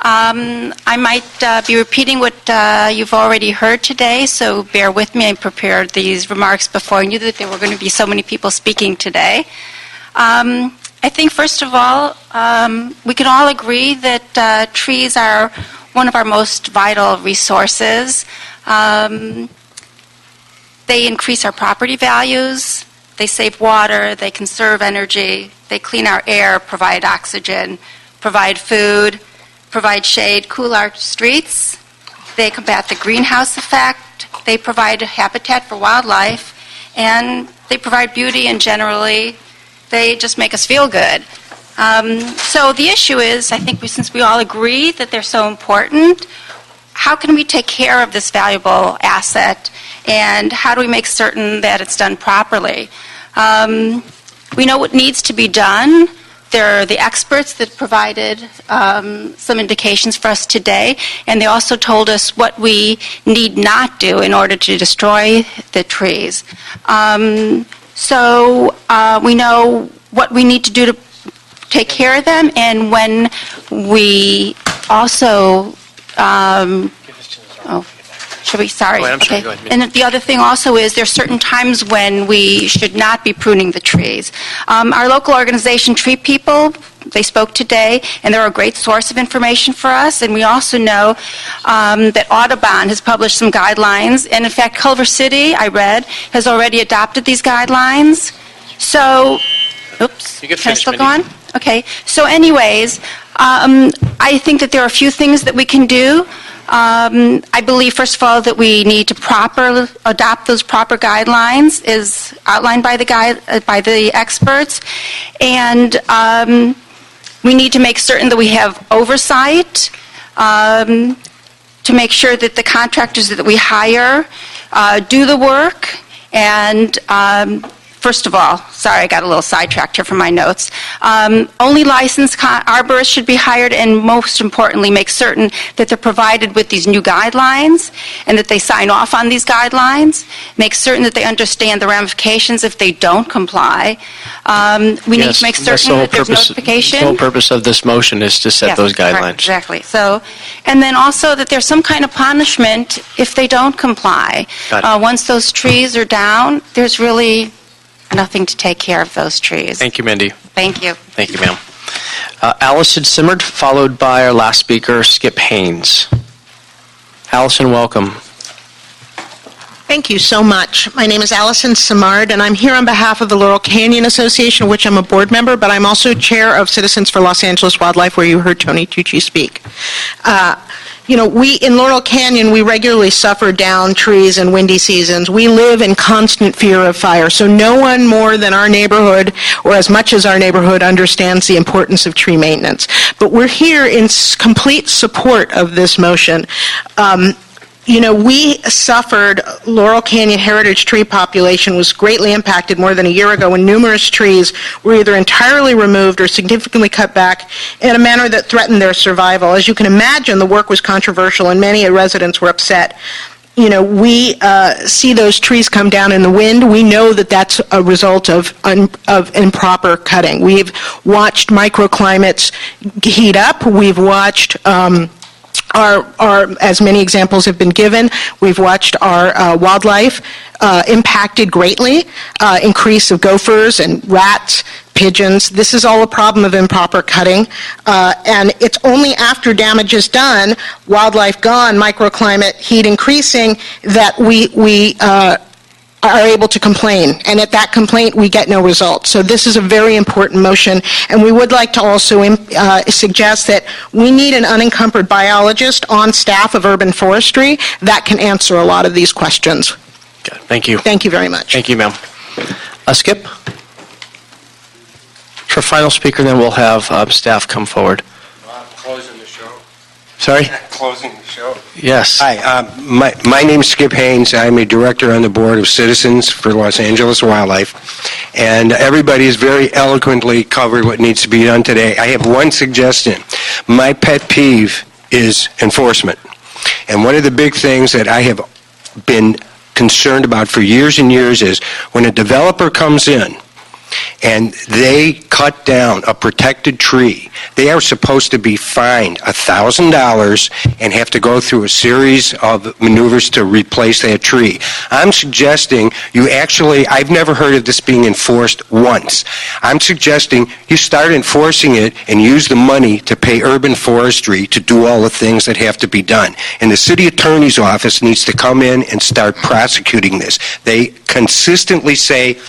I might be repeating what you've already heard today, so bear with me. I prepared these remarks before I knew that there were going to be so many people speaking today. I think, first of all, we can all agree that trees are one of our most vital resources. They increase our property values, they save water, they conserve energy, they clean our air, provide oxygen, provide food, provide shade, cool our streets, they combat the greenhouse effect, they provide a habitat for wildlife, and they provide beauty, and generally they just make us feel good. So the issue is, I think since we all agree that they're so important, how can we take care of this valuable asset, and how do we make certain that it's done properly? We know what needs to be done. There are the experts that provided some indications for us today, and they also told us what we need not do in order to destroy the trees. So we know what we need to do to take care of them, and when we also Should we, sorry. Go ahead, I'm sorry, Okay. go ahead. And the other thing also is there's certain times when we should not be pruning the trees. Our local organization, Tree People, they spoke today, and they're a great source of information for us. And we also know that Audubon has published some guidelines. And in fact, Culver City, I read, has already adopted these guidelines. So, oops, You can can I finish, still go Mindy. on? Okay. So anyways, I think that there are a few things that we can do. I believe, first of all, that we need to adopt those proper guidelines as outlined by the experts. And we need to make certain that we have oversight to make sure that the contractors that we hire do the work. And first of all, sorry, I got a little sidetracked here from my notes. Only licensed arborists should be hired, and most importantly, make certain that they're provided with these new guidelines and that they sign off on these guidelines. Make certain that they understand the ramifications if they don't comply. We need to make certain that there's notification. The whole purpose of this motion is to set Yes, those correct, guidelines. exactly. So, and then also that there's some kind of punishment if they don't comply. Got it. Once those trees are down, there's really nothing to take care of those trees. Thank you, Mindy. Thank you. Thank you, ma'am. Alison Simard, followed by our last speaker, Skip Haynes. Alison, welcome. Thank you so much. My name is Alison Simard, and I'm here on behalf of the Laurel Canyon Association, which I'm a board member, but I'm also chair of Citizens for Los Angeles Wildlife, where you heard Tony Tucci speak. We in Laurel Canyon, we regularly suffer down trees in windy seasons. We live in constant fear of fire, so no one more than our neighborhood, or as much as our neighborhood, understands the importance of tree maintenance. But we're here in complete support of this motion. We suffered, Laurel Canyon heritage tree population was greatly impacted more than a year ago when numerous trees were either entirely removed or significantly cut back in a manner that threatened their survival. As you can imagine, the work was controversial and many residents were upset. We see those trees come down in the wind. We know that that's a result of improper cutting. We've watched microclimates heat up. We've watched as many examples have been given, we've watched our wildlife impacted greatly, increase of gophers and rats, pigeons. This is all a problem of improper cutting, and it's only after damage is done, wildlife gone, microclimate, heat increasing, that we are able to complain, and at that complaint we get no results. So this is a very important motion, and we would like to also suggest that we need an unencumbered biologist on staff of urban forestry that can answer a lot of these questions. Good. Thank you. Thank you very much. Thank you, ma'am. Skip? For final speaker, then we'll have staff come forward. Closing the show. Sorry? Closing the show. Yes. Hi, my name is Skip Haynes. I'm a director on the board of Citizens for Los Angeles Wildlife, and everybody has very eloquently covered what needs to be done today. I have one suggestion. My pet peeve is enforcement, and one of the big things that I have been concerned about for years and years is when a developer comes in and they cut down a protected tree, they are supposed to be fined $1,000 and have to go through a series of maneuvers to replace that tree. I'm suggesting I've never heard of this being enforced once. I'm suggesting you start enforcing it and use the money to pay urban forestry to do all the things that have to be done. And the city attorney's office needs to come in and start prosecuting this. They consistently say,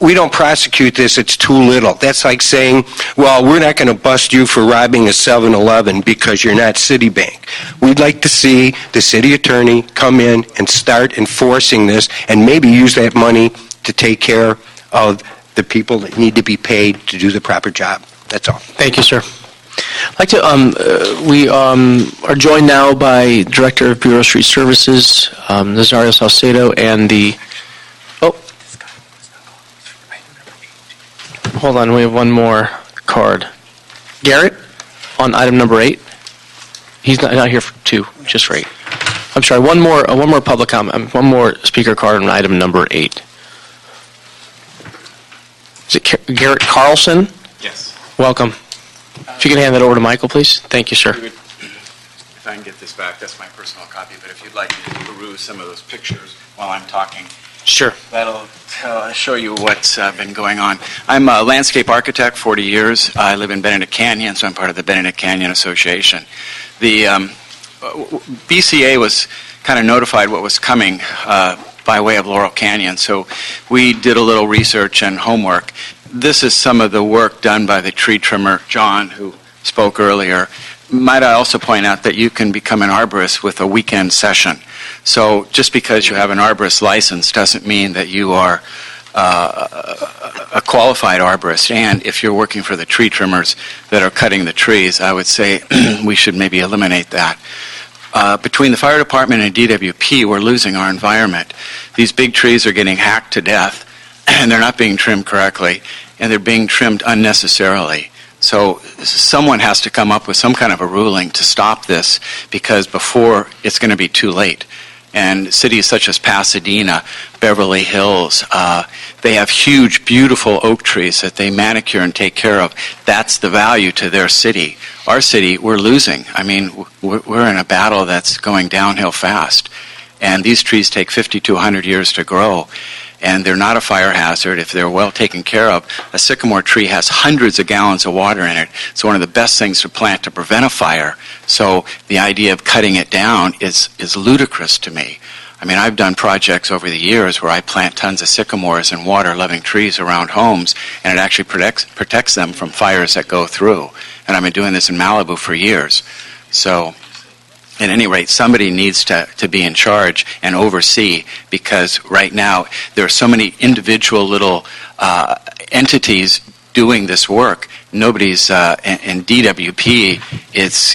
we don't prosecute this, it's too little. That's like saying, well, we're not going to bust you for robbing a 7-Eleven because you're not Citibank. We'd like to see the city attorney come in and start enforcing this and maybe use that money to take care of the people that need to be paid to do the proper job. That's all. Thank you, sir. I'd like to, we are joined now by Director of Bureau of Street Services, Nazario Salcedo, and the, hold on, we have one more card. Garrett, on item number 8. He's not here for 2, just for 8. I'm sorry, one more public comment, one more speaker card on item number 8. Is it Garrett Carlson? Yes. Welcome. If you can hand that over to Michael, please. Thank you, sir. If I can get this back, that's my personal copy, but if you'd like me to peruse some of those pictures while I'm talking, Sure. that'll show you what's been going on. I'm a landscape architect, 40 years. I live in Benedict Canyon, so I'm part of the Benedict Canyon Association. The BCA was kind of notified what was coming by way of Laurel Canyon, so we did a little research and homework. This is some of the work done by the tree trimmer, John, who spoke earlier. Might I also point out that you can become an arborist with a weekend session. So just because you have an arborist license doesn't mean that you are a qualified arborist. And if you're working for the tree trimmers that are cutting the trees, I would say we should maybe eliminate that. Between the fire department and DWP, we're losing our environment. These big trees are getting hacked to death, and they're not being trimmed correctly, and they're being trimmed unnecessarily. So someone has to come up with some kind of a ruling to stop this, because before it's going to be too late. And cities such as Pasadena, Beverly Hills, they have huge, beautiful oak trees that they manicure and take care of. That's the value to their city. Our city, we're losing. I mean, we're in a battle that's going downhill fast. And these trees take 50 to 100 years to grow. And they're not a fire hazard if they're well taken care of. A sycamore tree has hundreds of gallons of water in it. It's one of the best things to plant to prevent a fire. So the idea of cutting it down is ludicrous to me. I mean, I've done projects over the years where I plant tons of sycamores and water-loving trees around homes, and it actually protects them from fires that go through. And I've been doing this in Malibu for years. So at any rate, somebody needs to be in charge and oversee, because right now there are so many individual little entities doing this work. Nobody's, and DWP,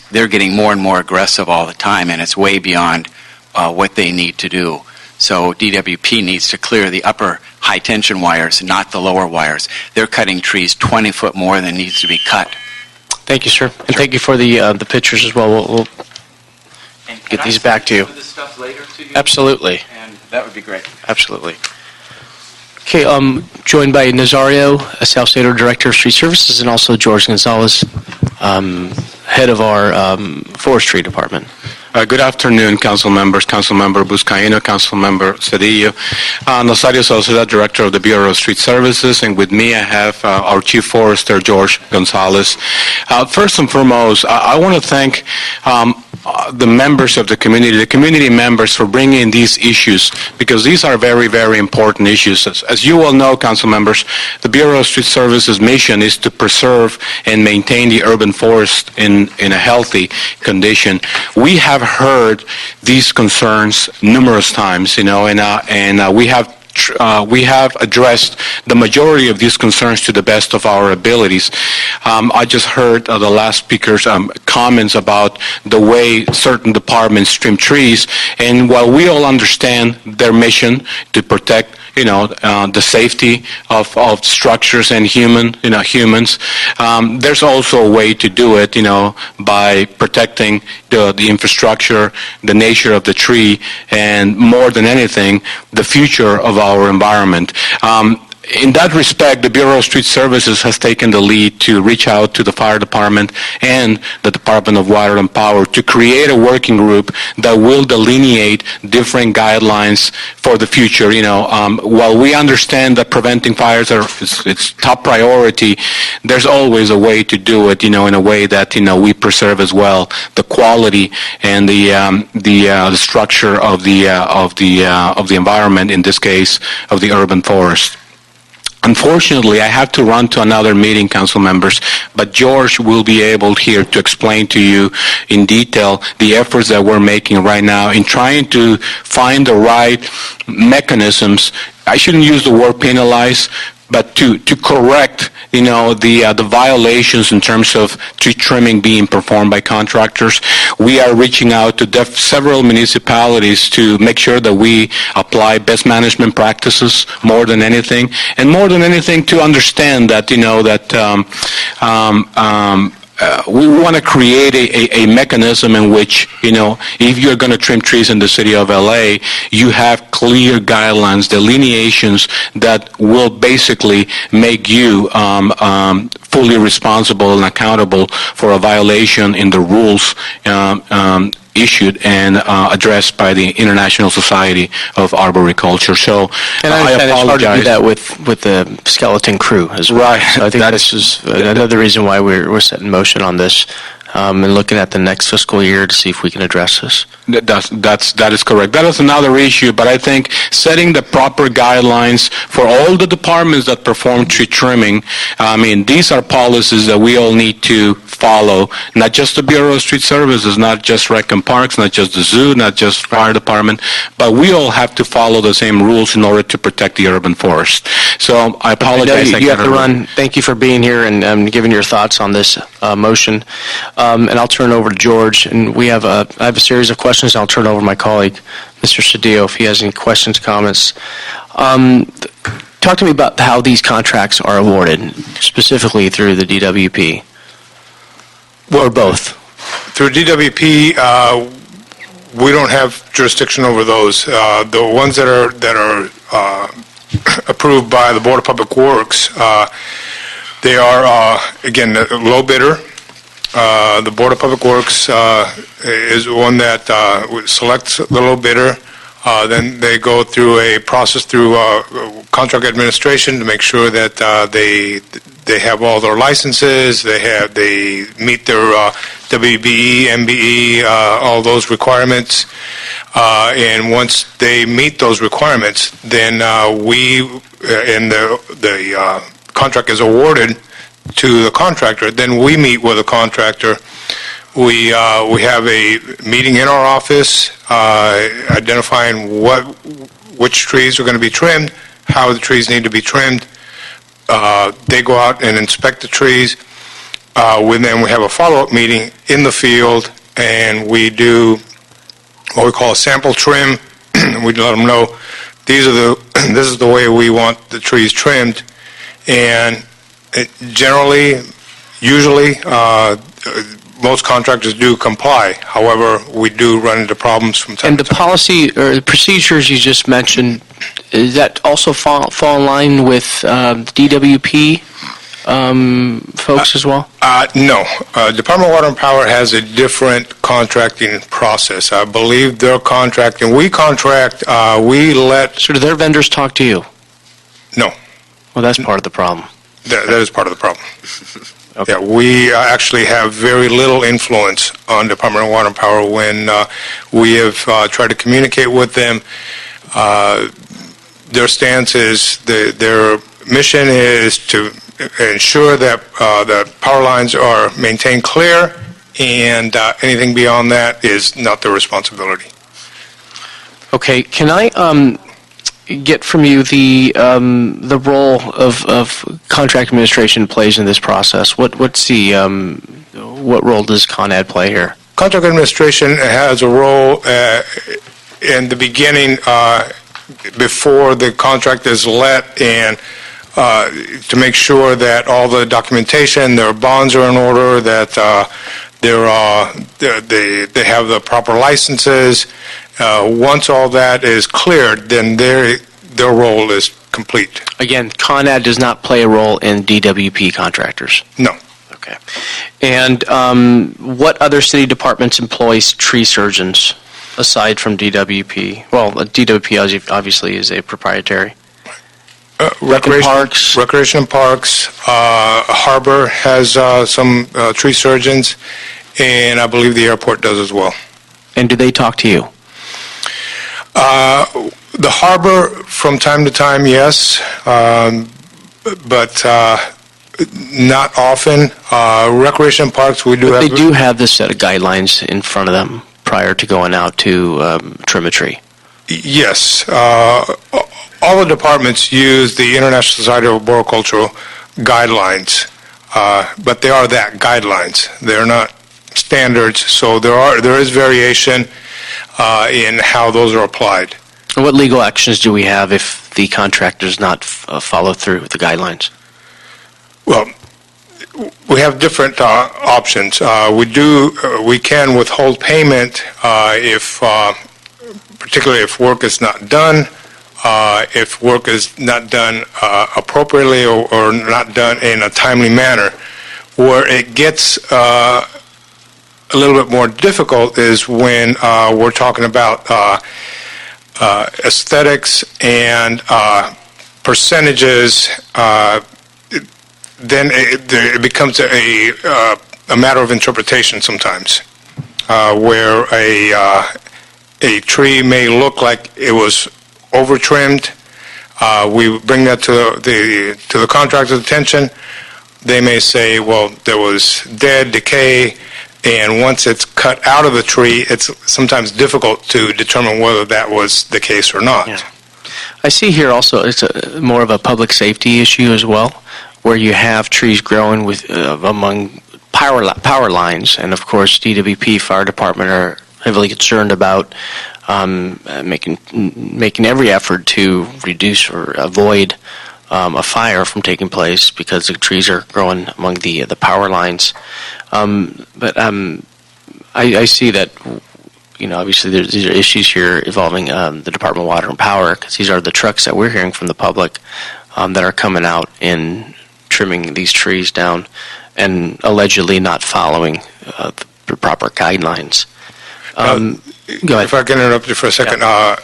they're getting more and more aggressive all the time, and it's way beyond what they need to do. So DWP needs to clear the upper high-tension wires, not the lower wires. They're cutting trees 20 foot more than needs to be cut. Thank you, sir. And thank you for the pictures as well. We'll get these back to you. This stuff later to you? Absolutely. And that would be great. Absolutely. Okay, joined by Nazario, a South State Director of Street Services, and also George Gonzalez, head of our Forestry Department. Good afternoon, council members, Councilmember Buscaino, Councilmember Cedillo. Nazario Salceda, Director of the Bureau of Street Services, and with me I have our Chief Forester, George Gonzalez. First and foremost, I want to thank the members of the community members for bringing these issues, because these are very, very important issues. As you all know, council members, the Bureau of Street Services mission is to preserve and maintain the urban forest in a healthy condition. We have heard these concerns numerous times, and we have addressed the majority of these concerns to the best of our abilities. I just heard the last speaker's comments about the way certain departments trim trees, and while we all understand their mission to protect the safety of structures and humans, there's also a way to do it, by protecting the infrastructure, the nature of the tree, and more than anything, the future of our environment. In that respect, the Bureau of Street Services has taken the lead to reach out to the Fire Department and the Department of Water and Power to create a working group that will delineate different guidelines for the future. While we understand that preventing fires is top priority, there's always a way to do it, in a way that, we preserve as well the quality and the structure of the environment, in this case, of the urban forest. Unfortunately, I have to run to another meeting, council members, but George will be able here to explain to you in detail the efforts that we're making right now in trying to find the right mechanisms. I shouldn't use the word penalize, but to correct, the violations in terms of tree trimming being performed by contractors. We are reaching out to several municipalities to make sure that we apply best management practices more than anything, and more than anything to understand that, we want to create a mechanism in which, if you're going to trim trees in the city of LA, you have clear guidelines, delineations that will basically make you fully responsible and accountable for a violation in the rules issued and addressed by the International Society of Arboriculture. So And I understand it's hard to do that with the skeleton crew as well. Right. So I think this is another reason why we're setting motion on this and looking at the next fiscal year to see if we can address this. That is correct. That is another issue, but I think setting the proper guidelines for all the departments that perform tree trimming, I mean, these are policies that we all need to follow, not just the Bureau of Street Services, not just Rec and Parks, not just the zoo, not just fire department, but we all have to follow the same rules in order to protect the urban forest. So I apologize. You have to run. Thank you for being here and giving your thoughts on this motion. And I'll turn it over to George. And I have a series of questions. I'll turn it over to my colleague, Mr. Cedillo, if he has any questions, comments. Talk to me about how these contracts are awarded, specifically through the DWP, or both. Through DWP, we don't have jurisdiction over those. The ones that are approved by the Board of Public Works, they are, again, the low bidder. The Board of Public Works is one that selects the low bidder. Then they go through a process through contract administration to make sure that they have all their licenses, they meet their WBE, MBE, all those requirements. And once they meet those requirements, then the contract is awarded to the contractor. Then we meet with the contractor. We have a meeting in our office identifying which trees are going to be trimmed, how the trees need to be trimmed. They go out and inspect the trees. Then we have a follow-up meeting in the field, and we do what we call a sample trim. We let them know this is the way we want the trees trimmed, and usually, most contractors do comply. However, we do run into problems from time to time. And the policy or the procedures you just mentioned, does that also fall in line with DWP folks as well? No. Department of Water and Power has a different contracting process. I believe their contracting, we contract, So do their vendors talk to you? No. Well, that's part of the problem. That is part of the problem. Okay. Yeah, we actually have very little influence on Department of Water and Power when we have tried to communicate with them. Their stance is, their mission is to ensure that the power lines are maintained clear, and anything beyond that is not their responsibility. Okay, can I get from you the role of contract administration plays in this process? What role does Con Ed play here? Contract administration has a role in the beginning before the contract is let, and to make sure that all the documentation, their bonds are in order, that they have the proper licenses. Once all that is cleared, then their role is complete. Again, Con Ed does not play a role in DWP contractors? No. Okay. And what other city departments employs tree surgeons aside from DWP? Well, DWP obviously is a proprietary. Recreation and Parks, Harbor has some tree surgeons, and I believe the airport does as well. And do they talk to you? The Harbor, from time to time, yes, but not often. Recreation and Parks, we do but have... they do have this set of guidelines in front of them prior to going out to trim a tree. Yes. All the departments use the International Society of Arboricultural guidelines, but they are that, guidelines. They're not standards, so there is variation in how those are applied. And what legal actions do we have if the contract does not follow through with the guidelines? Well, we have different options. We can withhold payment particularly if work is not done. If work is not done appropriately or not done in a timely manner, where it gets a a little bit more difficult is when we're talking about aesthetics and percentages. Then it becomes a matter of interpretation sometimes, where a tree may look like it was over trimmed. We bring that to the contractor's attention. They may say, well, there was dead decay, and once it's cut out of the tree, it's sometimes difficult to determine whether that was the case or not. Yeah. I see here also it's more of a public safety issue as well, where you have trees growing with among power lines, and of course DWP Fire Department are heavily concerned about making every effort to reduce or avoid a fire from taking place because the trees are growing among the power lines. But I see that, obviously these are issues here involving the Department of Water and Power, because these are the trucks that we're hearing from the public that are coming out and trimming these trees down and allegedly not following the proper guidelines. Go ahead. If I can interrupt you for a second. Yeah.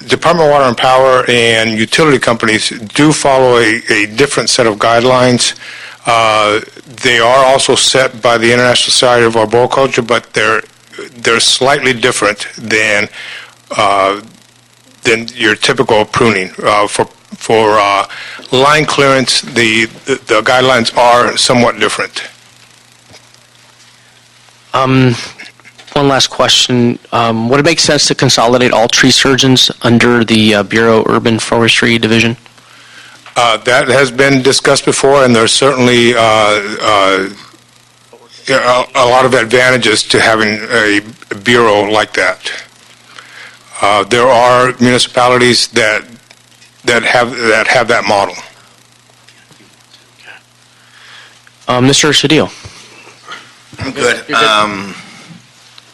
Department of Water and Power and utility companies do follow a different set of guidelines. They are also set by the International Society of Arboriculture, but they're slightly different than your typical pruning. For line clearance, the guidelines are somewhat different. One last question. Would it make sense to consolidate all tree surgeons under the Bureau Urban Forestry Division? That has been discussed before, and there's certainly a lot of advantages to having a bureau like that. There are municipalities that have that model. Mr. Cedillo. I'm good.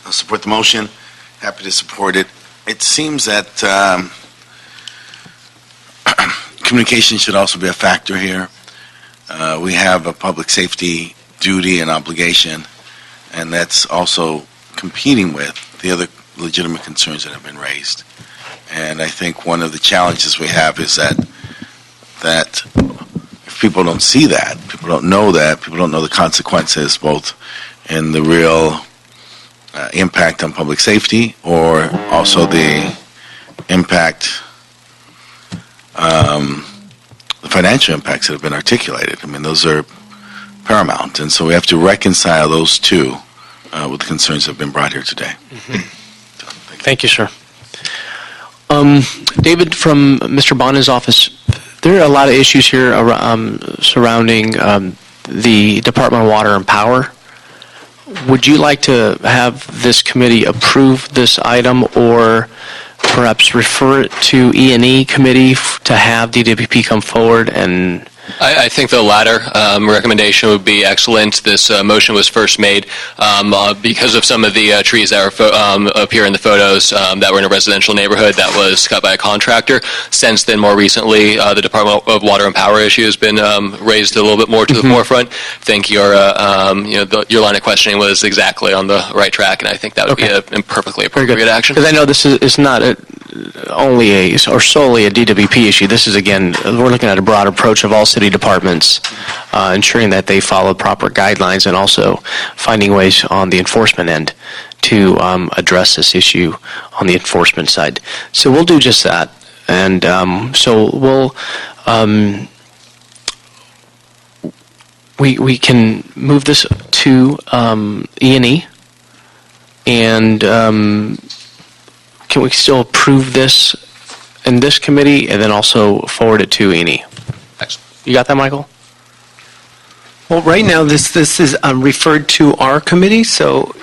I'll support the motion. Happy to support it. It seems that communication should also be a factor here. We have a public safety duty and obligation, and that's also competing with the other legitimate concerns that have been raised. And I think one of the challenges we have is that if people don't see that, people don't know that, people don't know the consequences, both in the real impact on public safety or also the impact, the financial impacts that have been articulated. I mean, those are paramount, and so we have to reconcile those two with the concerns that have been brought here today. Mm-hmm. Thank you, sir. David, from Mr. Bona's office, there are a lot of issues here surrounding the Department of Water and Power. Would you like to have this committee approve this item, or perhaps refer it to E&E committee to have DWP come forward? And I think the latter recommendation would be excellent. This motion was first made because of some of the trees that are appear in the photos that were in a residential neighborhood that was cut by a contractor. Since then, more recently, the Department of Water and Power issue has been raised a little bit more to the forefront. I think your line of questioning was exactly on the right track, and I think that would be a perfectly appropriate action. Because I know this is not only solely a DWP issue. This is, again, we're looking at a broad approach of all city departments, ensuring that they follow proper guidelines and also finding ways on the enforcement end to address this issue on the enforcement side. So we'll do just that. And so we'll we can move this to E&E, and can we still approve this in this committee and then also forward it to E&E? You got that, Michael? Well, right now, this is referred to our committee, so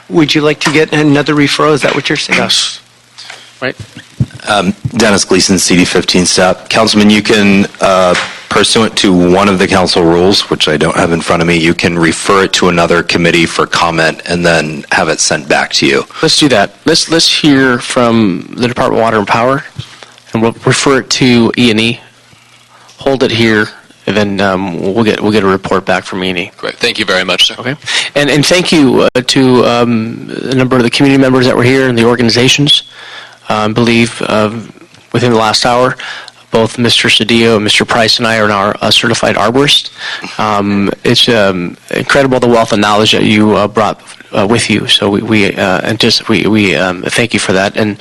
would you like to get another referral? Is that what you're saying? Yes. Right. Dennis Gleason, CD15 STEP. Councilman, you can, pursuant to one of the council rules, which I don't have in front of me, you can refer it to another committee for comment and then have it sent back to you. Let's do that. Let's hear from the Department of Water and Power, and we'll refer it to E&E. Hold it here, and then we'll get a report back from E&E. Great. Thank you very much, sir. Okay. And thank you to a number of the community members that were here and the organizations. I believe within the last hour, both Mr. Cedillo and Mr. Price and I are now certified arborists. It's incredible the wealth of knowledge that you brought with you. So we thank you for that. And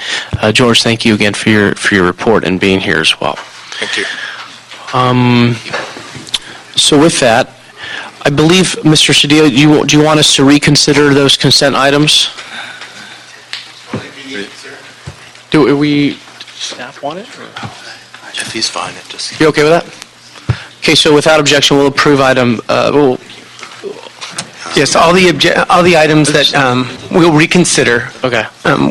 George, thank you again for your report and being here as well. Thank you. So with that, I believe, Mr. Cedillo, do you want us to reconsider those consent items? Do we, staff want it? If he's fine, it just... You okay with that? Okay, so without objection, we'll approve item, Yes, all the items that we'll reconsider. Okay.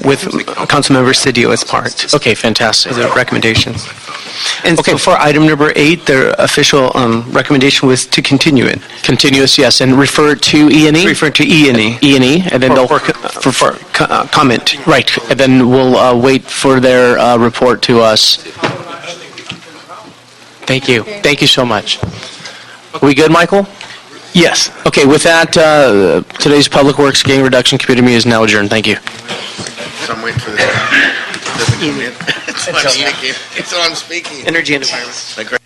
With Councilmember Cedillo as part. Okay, fantastic. Of the recommendations. And so for item number 8, their official recommendation was to continue it. Continuous, yes, and refer it to E&E? Refer to E&E. E&E, and then they'll... For comment. Right, and then we'll wait for their report to us. Thank you. Thank you so much. Are we good, Michael? Yes. Okay, with that, today's Public Works Gang Reduction Committee meeting is now adjourned. Thank you. So I'm waiting for this. It doesn't come in. So I'm speaking. Energy and environment.